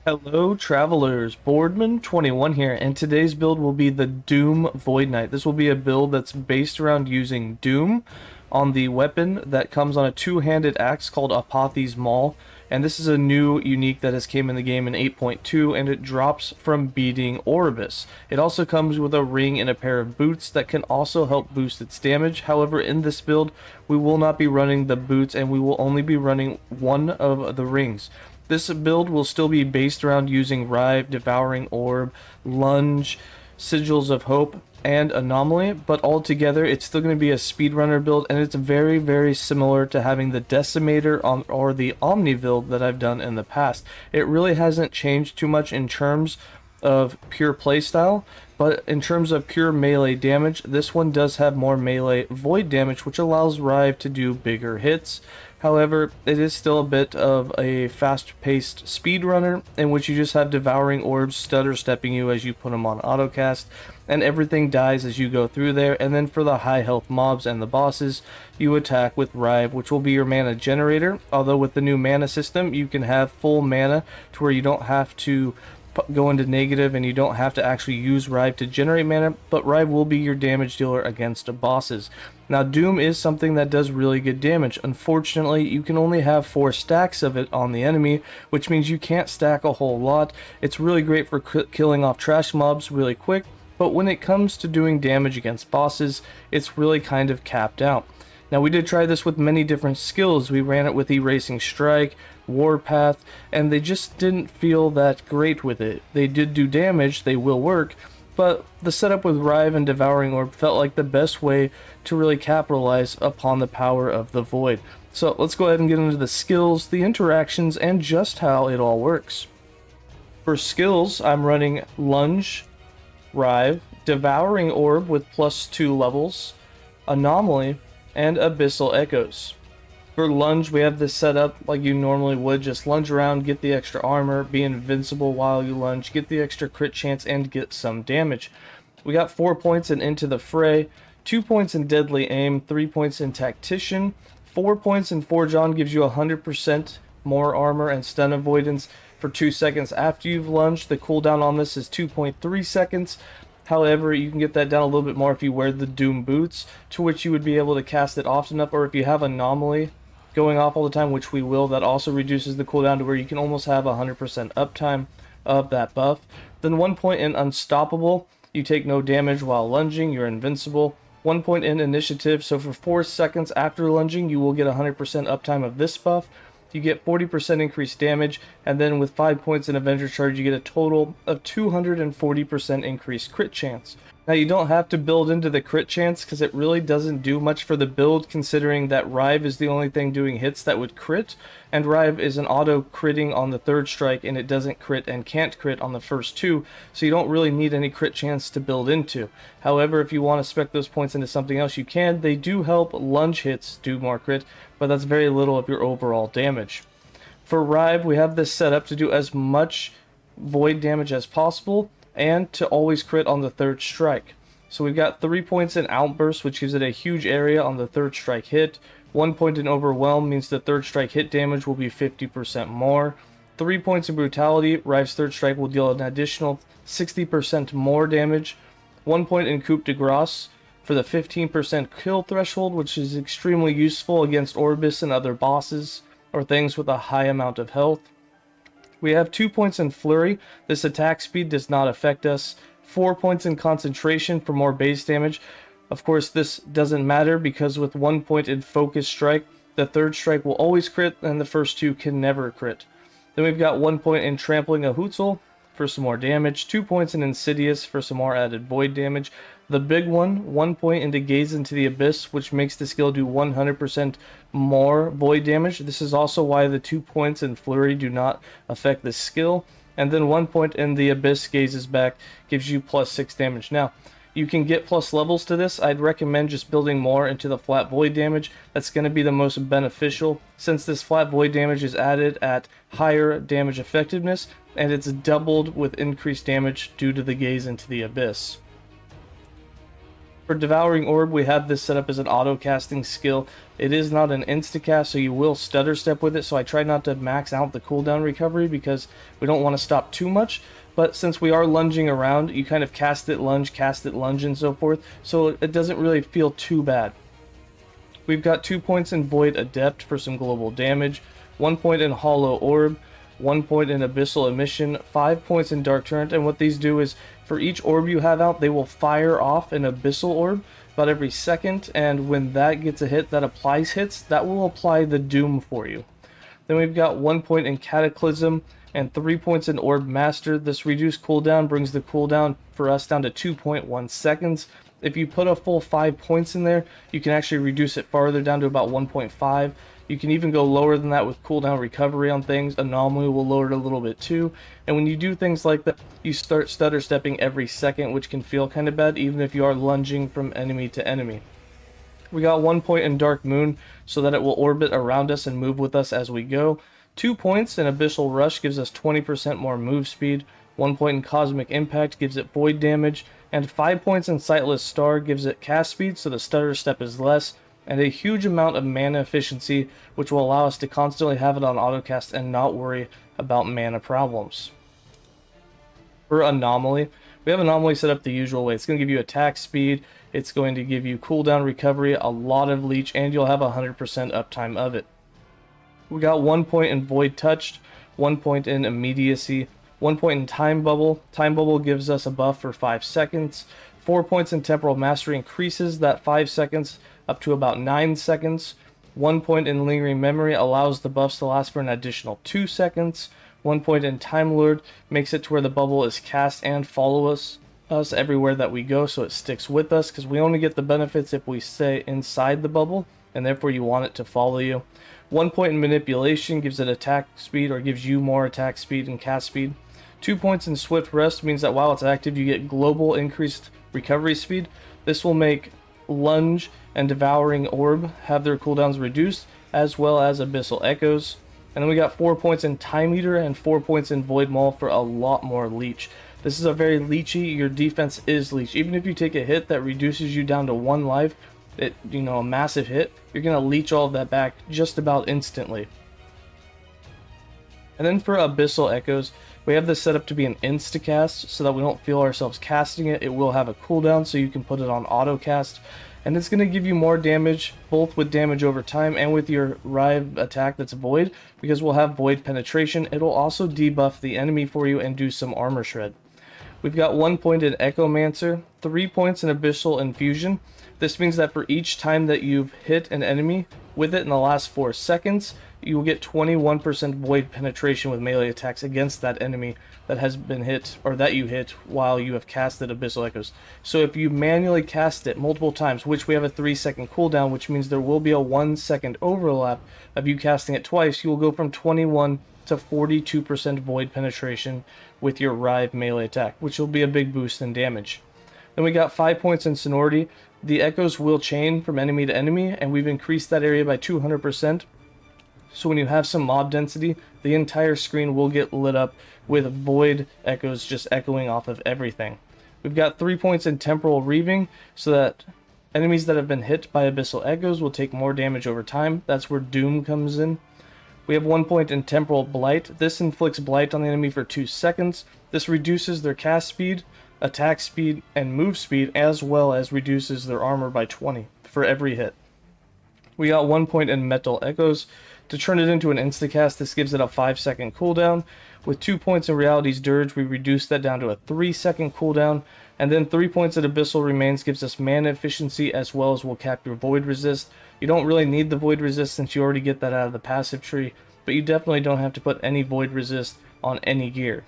Hello travelers, Boardman21 here, and today's build will be the Doom Void Knight. This will be a build that's based around using Doom on the weapon that comes on a two-handed axe called Apothi's Maul, and this is a new unique that has came in the game in 8.2, and it drops from beating Orbis. It also comes with a ring and a pair of boots that can also help boost its damage. However, in this build, we will not be running the boots, and we will only be running one of the rings. This build will still be based around using Rive, Devouring Orb, Lunge, Sigils of Hope, and Anomaly, but altogether it's still going to be a speedrunner build, and it's very, very similar to having the Decimator or the Omni build that I've done in the past. It really hasn't changed too much in terms of pure playstyle, but in terms of pure melee damage, this one does have more melee void damage, which allows Rive to do bigger hits. However, it is still a bit of a fast-paced speedrunner in which you just have Devouring Orbs stutter-stepping you as you put them on autocast, and everything dies as you go through there. And then for the high health mobs and the bosses, you attack with Rive, which will be your mana generator. Although with the new mana system, you can have full mana to where you don't have to go into negative and you don't have to actually use Rive to generate mana, but Rive will be your damage dealer against bosses. Now, Doom is something that does really good damage. Unfortunately, you can only have 4 stacks of it on the enemy, which means you can't stack a whole lot. It's really great for killing off trash mobs really quick, but when it comes to doing damage against bosses, it's really kind of capped out. Now, we did try this with many different skills. We ran it with Erasing Strike, Warpath, and they just didn't feel that great with it. They did do damage, they will work, but the setup with Rive and Devouring Orb felt like the best way to really capitalize upon the power of the Void. So let's go ahead and get into the skills, the interactions, and just how it all works. For skills, I'm running Lunge, Rive, Devouring Orb with +2 levels, Anomaly, and Abyssal Echoes. For Lunge, we have this set up like you normally would. Just lunge around, get the extra armor, be invincible while you lunge, get the extra crit chance, and get some damage. We got 4 points in Into the Fray, 2 points in Deadly Aim, 3 points in Tactician, 4 points in Forge On gives you 100% more armor and stun avoidance for 2 seconds after you've lunged. The cooldown on this is 2.3 seconds. However, you can get that down a little bit more if you wear the Doom boots, to which you would be able to cast it often enough, or if you have Anomaly going off all the time, which we will, that also reduces the cooldown to where you can almost have 100% uptime of that buff. Then 1 point in Unstoppable, you take no damage while lunging, you're invincible. 1 point in Initiative, so for 4 seconds after lunging, you will get 100% uptime of this buff. You get 40% increased damage, and then with 5 points in Avenger Charge, you get a total of 240% increased crit chance. Now, you don't have to build into the crit chance because it really doesn't do much for the build, considering that Rive is the only thing doing hits that would crit, and Rive is an auto critting on the 3rd strike, and it doesn't crit and can't crit on the first 2, so you don't really need any crit chance to build into. However, if you want to spec those points into something else, you can. They do help lunge hits do more crit, but that's very little of your overall damage. For Rive, we have this set up to do as much void damage as possible, and to always crit on the 3rd strike. So we've got 3 points in Outburst, which gives it a huge area on the 3rd strike hit. 1 point in Overwhelm means the 3rd strike hit damage will be 50% more. 3 points in Brutality, Rive's 3rd strike will deal an additional 60% more damage. 1 point in Coup de Grace for the 15% kill threshold, which is extremely useful against Orbis and other bosses, or things with a high amount of health. We have 2 points in Flurry. This attack speed does not affect us. 4 points in Concentration for more base damage. Of course, this doesn't matter because with 1 point in Focus Strike, the 3rd strike will always crit and the first 2 can never crit. Then we've got 1 point in Trampling a Hutzel for some more damage. 2 points in Insidious for some more added void damage. The big one, 1 point into Gaze into the Abyss, which makes the skill do 100% more void damage. This is also why the 2 points in Flurry do not affect the skill. And then 1 point in the Abyss Gazes Back gives you +6 damage. Now, you can get plus levels to this. I'd recommend just building more into the flat void damage. That's going to be the most beneficial, since this flat void damage is added at higher damage effectiveness, and it's doubled with increased damage due to the Gaze into the Abyss. For Devouring Orb, we have this set up as an auto-casting skill. It is not an insta-cast, so you will stutter step with it, so I try not to max out the cooldown recovery because we don't want to stop too much. But since we are lunging around, you kind of cast it, lunge, and so forth, so it doesn't really feel too bad. We've got 2 points in Void Adept for some global damage, 1 point in Hollow Orb, 1 point in Abyssal Emission, 5 points in Dark Torrent, and what these do is, for each orb you have out, they will fire off an Abyssal Orb about every second, and when that gets a hit that applies hits, that will apply the Doom for you. Then we've got 1 point in Cataclysm, and 3 points in Orb Master. This reduced cooldown brings the cooldown for us down to 2.1 seconds. If you put a full 5 points in there, you can actually reduce it farther down to about 1.5. You can even go lower than that with cooldown recovery on things. Anomaly will lower it a little bit too. And when you do things like that, you start stutter stepping every second, which can feel kind of bad, even if you are lunging from enemy to enemy. We got 1 point in Dark Moon, so that it will orbit around us and move with us as we go. 2 points in Abyssal Rush gives us 20% more move speed. 1 point in Cosmic Impact gives it void damage. And 5 points in Sightless Star gives it cast speed, so the stutter step is less. And a huge amount of mana efficiency, which will allow us to constantly have it on autocast and not worry about mana problems. For Anomaly, we have Anomaly set up the usual way. It's going to give you attack speed, it's going to give you cooldown recovery, a lot of leech, and you'll have 100% uptime of it. We got 1 point in Void Touched, 1 point in Immediacy, 1 point in Time Bubble. Time Bubble gives us a buff for 5 seconds. 4 points in Temporal Mastery increases that 5 seconds up to about 9 seconds. 1 point in Lingering Memory allows the buffs to last for an additional 2 seconds. 1 point in Time Lord makes it to where the bubble is cast and follow us everywhere that we go, so it sticks with us, because we only get the benefits if we stay inside the bubble, and therefore you want it to follow you. 1 point in Manipulation gives it attack speed, or gives you more attack speed and cast speed. 2 points in Swift Rest means that while it's active you get global increased recovery speed. This will make Lunge and Devouring Orb have their cooldowns reduced, as well as Abyssal Echoes. And then we got 4 points in Time Eater and 4 points in Void Maul for a lot more leech. This is a very leechy, your defense is leech. Even if you take a hit that reduces you down to 1 life, a massive hit, you're going to leech all of that back just about instantly. And then for Abyssal Echoes, we have this set up to be an insta-cast so that we don't feel ourselves casting it. It will have a cooldown, so you can put it on auto-cast. And it's going to give you more damage, both with damage over time and with your Rive attack that's Void, because we'll have Void Penetration. It'll also debuff the enemy for you and do some armor shred. We've got 1 point in Echomancer, 3 points in Abyssal Infusion. This means that for each time that you've hit an enemy with it in the last 4 seconds, you will get 21% Void Penetration with melee attacks against that enemy that has been hit, or that you hit while you have casted Abyssal Echoes. So if you manually cast it multiple times, which we have a 3-second cooldown, which means there will be a 1-second overlap of you casting it twice, you will go from 21 to 42% Void Penetration with your Rive melee attack, which will be a big boost in damage. Then we got 5 points in Sonority. The echoes will chain from enemy to enemy, and we've increased that area by 200%. So when you have some mob density, the entire screen will get lit up with void echoes just echoing off of everything. We've got 3 points in Temporal Reaving, so that enemies that have been hit by Abyssal Echoes will take more damage over time. That's where Doom comes in. We have 1 point in Temporal Blight. This inflicts Blight on the enemy for 2 seconds. This reduces their cast speed, attack speed, and move speed, as well as reduces their armor by 20 for every hit. We got 1 point in Metal Echoes. To turn it into an instacast, this gives it a 5-second cooldown. With 2 points in Reality's Dirge, we reduce that down to a 3-second cooldown. And then 3 points at Abyssal Remains gives us mana efficiency, as well as will cap your Void Resist. You don't really need the Void Resist since you already get that out of the passive tree, but you definitely don't have to put any Void Resist on any gear.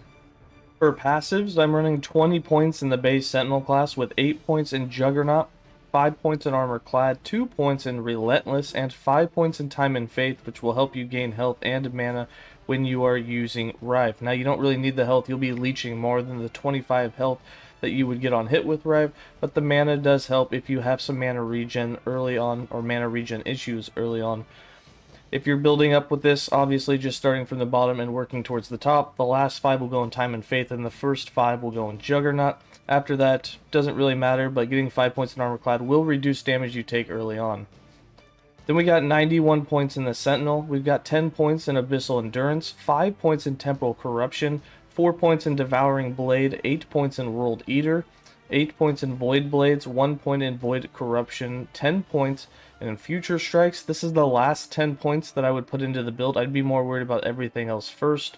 For passives, I'm running 20 points in the base Sentinel class with 8 points in Juggernaut, 5 points in Armor Clad, 2 points in Relentless, and 5 points in Time and Faith, which will help you gain health and mana when you are using Rive. Now, you don't really need the health. You'll be leeching more than the 25 health that you would get on hit with Rive, but the mana does help if you have some mana regen early on, or mana regen issues early on. If you're building up with this, obviously just starting from the bottom and working towards the top, the last 5 will go in Time and Faith, and the first 5 will go in Juggernaut. After that, doesn't really matter, but getting 5 points in Armor Clad will reduce damage you take early on. Then we got 91 points in the Sentinel, we've got 10 points in Abyssal Endurance, 5 points in Temporal Corruption, 4 points in Devouring Blade, 8 points in World Eater, 8 points in Void Blades, 1 point in Void Corruption, 10 points in Future Strikes. This is the last 10 points that I would put into the build. I'd be more worried about everything else first.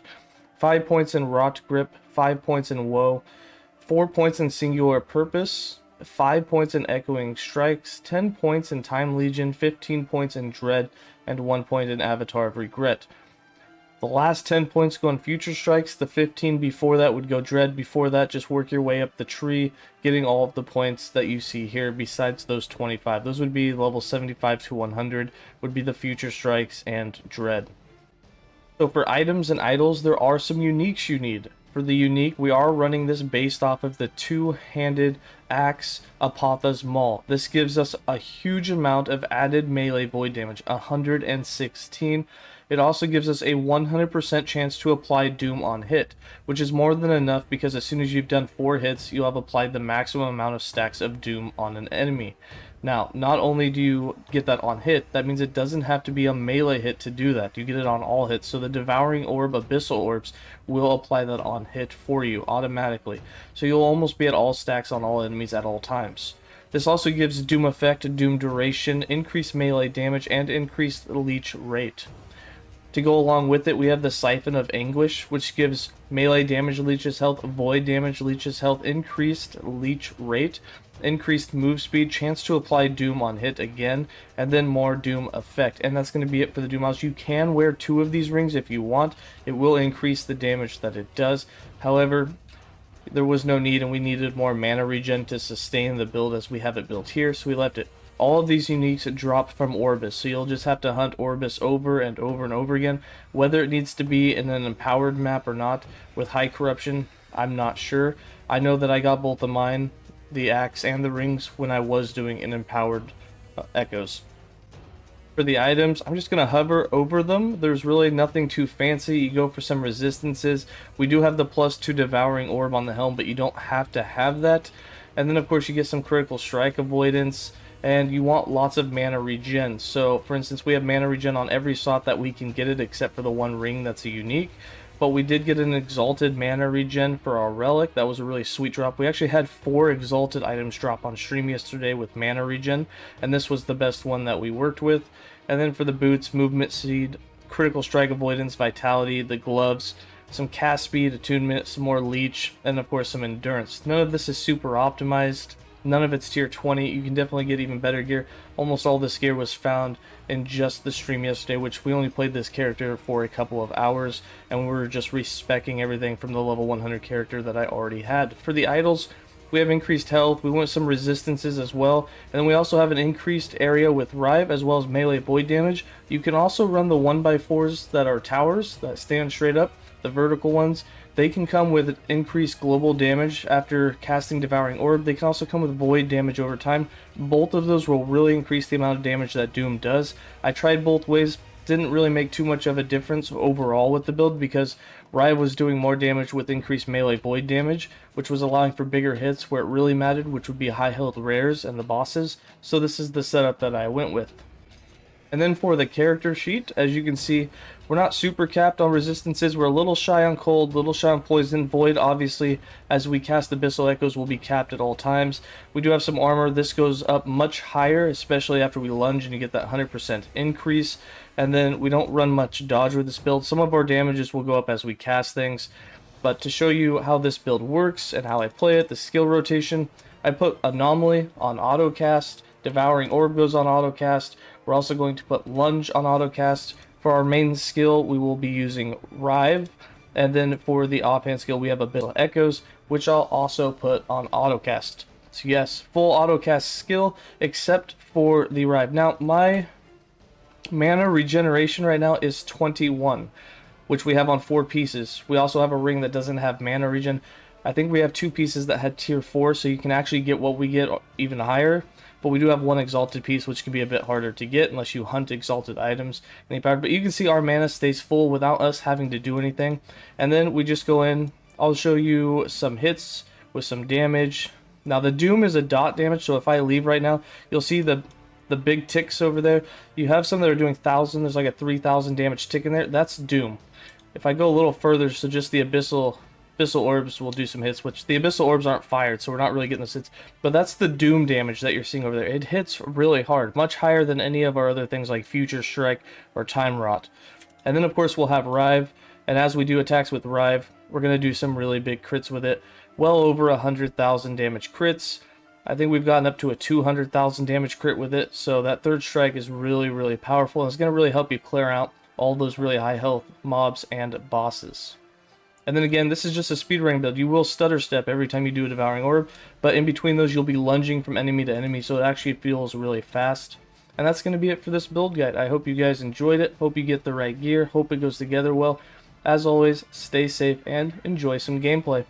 5 points in Rot Grip, 5 points in Woe, 4 points in Singular Purpose, 5 points in Echoing Strikes, 10 points in Time Legion, 15 points in Dread, and 1 point in Avatar of Regret. The last 10 points go in Future Strikes, the 15 before that would go Dread, before that just work your way up the tree, getting all of the points that you see here besides those 25. Those would be level 75 to 100, would be the Future Strikes and Dread. So for items and idols, there are some uniques you need. For the unique, we are running this based off of the two-handed axe Apotha's Maul. This gives us a huge amount of added melee void damage, 116. It also gives us a 100% chance to apply Doom on hit, which is more than enough because as soon as you've done 4 hits, you'll have applied the maximum amount of stacks of Doom on an enemy. Now, not only do you get that on hit, that means it doesn't have to be a melee hit to do that. You get it on all hits, so the Devouring Orb, Abyssal Orbs, will apply that on hit for you automatically. So you'll almost be at all stacks on all enemies at all times. This also gives Doom effect, Doom duration, increased melee damage, and increased leech rate. To go along with it, we have the Siphon of Anguish, which gives melee damage leeches health, void damage leeches health, increased leech rate, increased move speed, chance to apply Doom on hit again, and then more Doom effect. And that's going to be it for the Doom House. You can wear 2 of these rings if you want. It will increase the damage that it does. However, there was no need, and we needed more mana regen to sustain the build as we have it built here, so we left it. All of these uniques drop from Orbis, so you'll just have to hunt Orbis over and over and over again. Whether it needs to be in an empowered map or not, with high corruption, I'm not sure. I know that I got both of mine, the axe and the rings, when I was doing an empowered echoes. For the items, I'm just going to hover over them. There's really nothing too fancy. You go for some resistances. We do have the +2 Devouring Orb on the helm, but you don't have to have that. And then of course you get some critical strike avoidance, and you want lots of mana regen. So for instance, we have mana regen on every slot that we can get it except for the one ring that's a unique. But we did get an exalted mana regen for our relic. That was a really sweet drop. We actually had 4 exalted items drop on stream yesterday with mana regen, and this was the best one that we worked with. And then for the boots, movement speed, critical strike avoidance, vitality, the gloves, some cast speed, attunement, some more leech, and of course some endurance. None of this is super optimized. None of it's tier 20. You can definitely get even better gear. Almost all this gear was found in just the stream yesterday, which we only played this character for a couple of hours, and we were just respecking everything from the level 100 character that I already had. For the idols, we have increased health, we want some resistances as well, and then we also have an increased area with Rive as well as melee void damage. You can also run the 1x4s that are towers, that stand straight up, the vertical ones. They can come with increased global damage after casting Devouring Orb. They can also come with void damage over time. Both of those will really increase the amount of damage that Doom does. I tried both ways, didn't really make too much of a difference overall with the build because Rive was doing more damage with increased melee void damage, which was allowing for bigger hits where it really mattered, which would be high health rares and the bosses. So this is the setup that I went with. And then for the character sheet, as you can see, we're not super capped on resistances. We're a little shy on cold, little shy on poison. Void, obviously, as we cast Abyssal Echoes, will be capped at all times. We do have some armor. This goes up much higher, especially after we lunge and you get that 100% increase. And then we don't run much dodge with this build. Some of our damages will go up as we cast things. But to show you how this build works and how I play it, the skill rotation, I put Anomaly on autocast. Devouring Orb goes on autocast. We're also going to put Lunge on autocast. For our main skill, we will be using Rive. And then for the offhand skill, we have Abyssal Echoes, which I'll also put on autocast. So yes, full autocast skill, except for the Rive. Now, my mana regeneration right now is 21, which we have on 4 pieces. We also have a ring that doesn't have mana regen. I think we have 2 pieces that had tier 4, so you can actually get what we get even higher. but we do have one exalted piece, which can be a bit harder to get unless you hunt exalted items in the powered. But you can see our mana stays full without us having to do anything. And then we just go in. I'll show you some hits with some damage. Now the Doom is a dot damage, so if I leave right now, you'll see the big ticks over there. You have some that are doing 1,000. There's like a 3,000 damage tick in there. That's Doom. If I go a little further, so just the Abyssal Orbs will do some hits, which the Abyssal Orbs aren't fired, so we're not really getting those hits. But that's the Doom damage that you're seeing over there. It hits really hard, much higher than any of our other things like Future Strike or Time Rot. And then, of course, we'll have Rive. And as we do attacks with Rive, we're going to do some really big crits with it. Well over 100,000 damage crits. I think we've gotten up to a 200,000 damage crit with it. So that third strike is really, really powerful. And it's going to really help you clear out all those really high health mobs and bosses. And then again, this is just a speedrunning build. You will stutter step every time you do a Devouring Orb, but in between those you'll be lunging from enemy to enemy, so it actually feels really fast. And that's going to be it for this build guide. I hope you guys enjoyed it. Hope you get the right gear. Hope it goes together well. As always, stay safe and enjoy some gameplay.